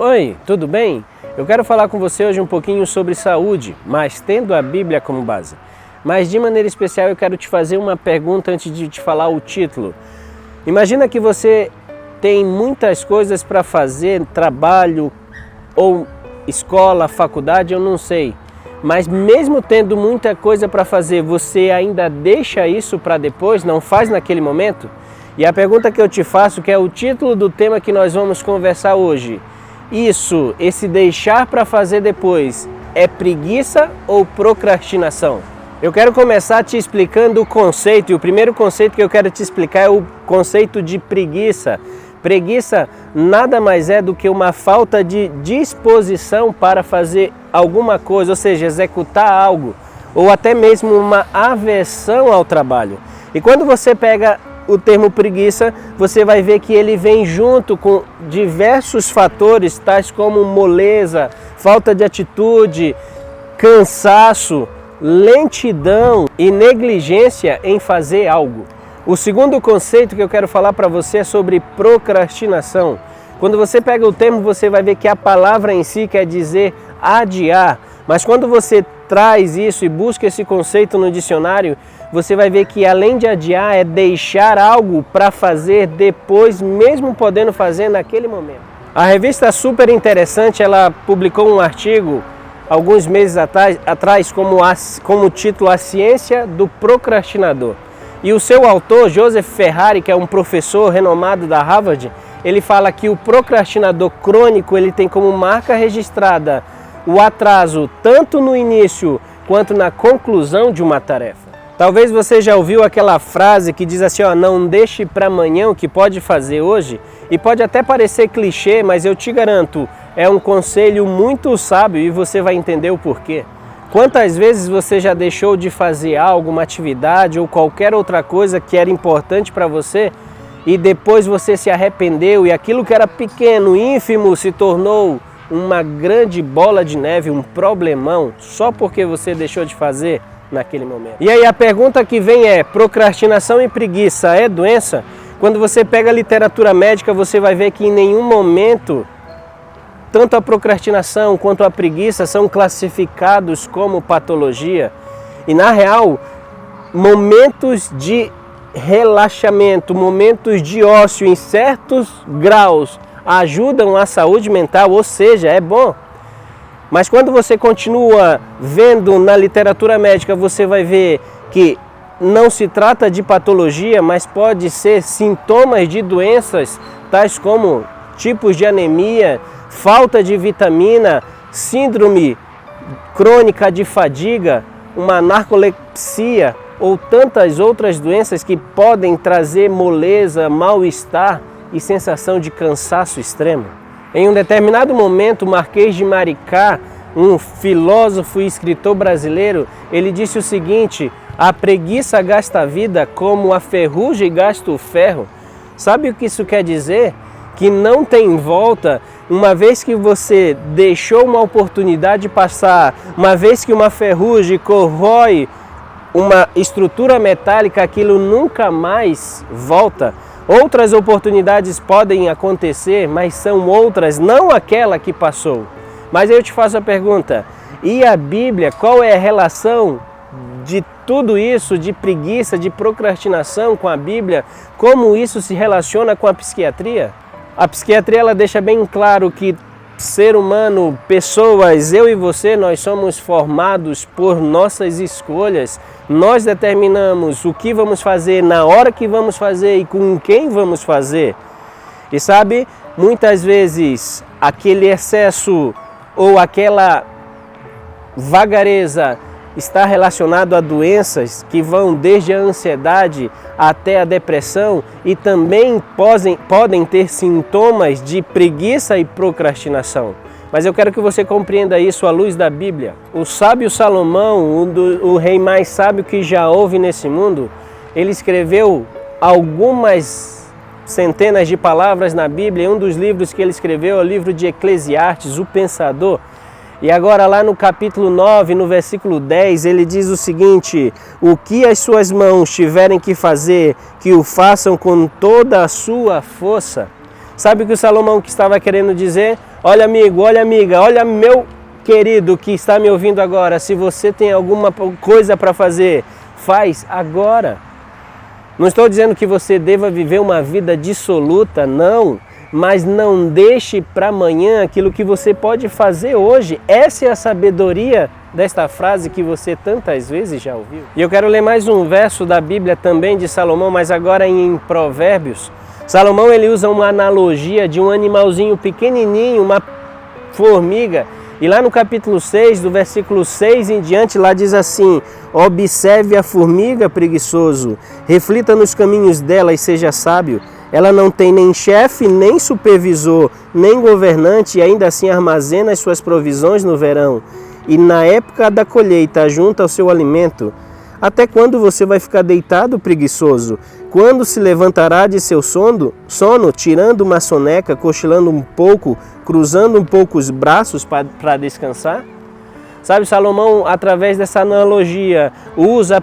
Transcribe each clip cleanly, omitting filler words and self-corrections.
Oi, tudo bem? Eu quero falar com você hoje um pouquinho sobre saúde, mas tendo a Bíblia como base. Mas de maneira especial eu quero te fazer uma pergunta antes de te falar o título. Imagina que você tem muitas coisas para fazer, trabalho ou escola, faculdade, eu não sei. Mas mesmo tendo muita coisa para fazer, você ainda deixa isso para depois, não faz naquele momento? E a pergunta que eu te faço, que é o título do tema que nós vamos conversar hoje. Esse deixar para fazer depois, é preguiça ou procrastinação? Eu quero começar te explicando o conceito, e o primeiro conceito que eu quero te explicar é o conceito de preguiça. Preguiça nada mais é do que uma falta de disposição para fazer alguma coisa, ou seja, executar algo, ou até mesmo uma aversão ao trabalho. E quando você pega o termo preguiça, você vai ver que ele vem junto com diversos fatores, tais como moleza, falta de atitude, cansaço, lentidão e negligência em fazer algo. O segundo conceito que eu quero falar para você é sobre procrastinação. Quando você pega o termo, você vai ver que a palavra em si quer dizer adiar. Mas quando você traz isso e busca esse conceito no dicionário, você vai ver que além de adiar, é deixar algo para fazer depois, mesmo podendo fazer naquele momento. A revista Super Interessante, ela publicou um artigo alguns meses atrás como título A Ciência do Procrastinador. E o seu autor, Joseph Ferrari, que é um professor renomado da Harvard, ele fala que o procrastinador crônico ele tem como marca registrada o atraso tanto no início quanto na conclusão de uma tarefa. Talvez você já ouviu aquela frase que diz assim, não deixe para amanhã o que pode fazer hoje, e pode até parecer clichê, mas eu te garanto, é um conselho muito sábio e você vai entender o porquê. Quantas vezes você já deixou de fazer algo, uma atividade ou qualquer outra coisa que era importante para você e depois você se arrependeu e aquilo que era pequeno, ínfimo, se tornou uma grande bola de neve, um problemão, só porque você deixou de fazer naquele momento? E aí a pergunta que vem é, procrastinação e preguiça é doença? Quando você pega a literatura médica, você vai ver que em nenhum momento tanto a procrastinação quanto a preguiça são classificados como patologia. E na real, momentos de relaxamento, momentos de ócio em certos graus ajudam a saúde mental, ou seja, é bom. Mas quando você continua vendo na literatura médica, você vai ver que não se trata de patologia, mas pode ser sintomas de doenças, tais como tipos de anemia, falta de vitamina, síndrome crônica de fadiga, uma narcolepsia ou tantas outras doenças que podem trazer moleza, mal-estar e sensação de cansaço extremo. Em um determinado momento, o Marquês de Maricá, um filósofo e escritor brasileiro, ele disse o seguinte: a preguiça gasta a vida como a ferrugem gasta o ferro. Sabe o que isso quer dizer? Que não tem volta, uma vez que você deixou uma oportunidade passar, uma vez que uma ferrugem corrói uma estrutura metálica, aquilo nunca mais volta. Outras oportunidades podem acontecer, mas são outras, não aquela que passou. Mas eu te faço a pergunta, e a Bíblia, qual é a relação de tudo isso, de preguiça, de procrastinação com a Bíblia? Como isso se relaciona com a psiquiatria? A psiquiatria ela deixa bem claro que ser humano, pessoas, eu e você, nós somos formados por nossas escolhas. Nós determinamos o que vamos fazer, na hora que vamos fazer e com quem vamos fazer. E sabe, muitas vezes aquele excesso ou aquela vagareza está relacionado a doenças que vão desde a ansiedade até a depressão e também podem ter sintomas de preguiça e procrastinação. Mas eu quero que você compreenda isso à luz da Bíblia. O sábio Salomão, o rei mais sábio que já houve nesse mundo, ele escreveu algumas centenas de palavras na Bíblia. E um dos livros que ele escreveu é o livro de Eclesiastes, o Pensador. E agora lá no capítulo 9, no versículo 10, ele diz o seguinte: o que as suas mãos tiverem que fazer, que o façam com toda a sua força. Sabe o que o Salomão que estava querendo dizer? Olha, amigo, olha, amiga, olha, meu querido que está me ouvindo agora, se você tem alguma coisa para fazer, faz agora. Não estou dizendo que você deva viver uma vida dissoluta, não, mas não deixe para amanhã aquilo que você pode fazer hoje. Essa é a sabedoria desta frase que você tantas vezes já ouviu. E eu quero ler mais um verso da Bíblia também de Salomão, mas agora em Provérbios. Salomão ele usa uma analogia de um animalzinho pequenininho, uma formiga. E lá no capítulo 6, do versículo 6 em diante, lá diz assim: observe a formiga, preguiçoso, reflita nos caminhos dela e seja sábio. Ela não tem nem chefe, nem supervisor, nem governante, e ainda assim armazena as suas provisões no verão. E na época da colheita junta o seu alimento. Até quando você vai ficar deitado, preguiçoso? Quando se levantará de seu sono, tirando uma soneca, cochilando um pouco, cruzando um pouco os braços para descansar? Sabe, Salomão, através dessa analogia, usa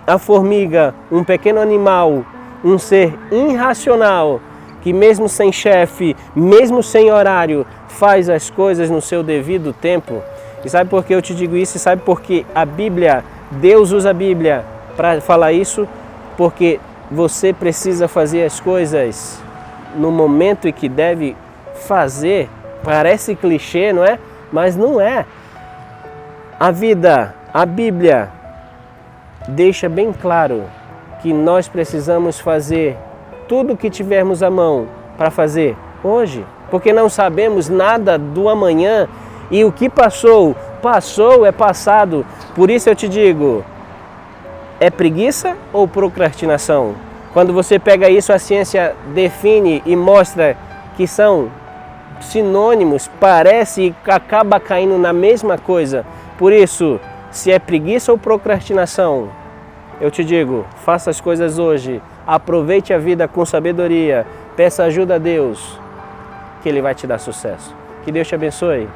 a formiga, um pequeno animal, um ser irracional, que mesmo sem chefe, mesmo sem horário, faz as coisas no seu devido tempo. E sabe por que eu te digo isso? E sabe por que a Bíblia, Deus usa a Bíblia para falar isso? Porque você precisa fazer as coisas no momento em que deve fazer. Parece clichê, não é? Mas não é. A vida, a Bíblia deixa bem claro que nós precisamos fazer tudo o que tivermos à mão para fazer hoje, porque não sabemos nada do amanhã e o que passou, é passado. Por isso eu te digo, é preguiça ou procrastinação? Quando você pega isso, a ciência define e mostra que são sinônimos, parece e acaba caindo na mesma coisa. Por isso, se é preguiça ou procrastinação, eu te digo, faça as coisas hoje, aproveite a vida com sabedoria, peça ajuda a Deus, que Ele vai te dar sucesso. Que Deus te abençoe.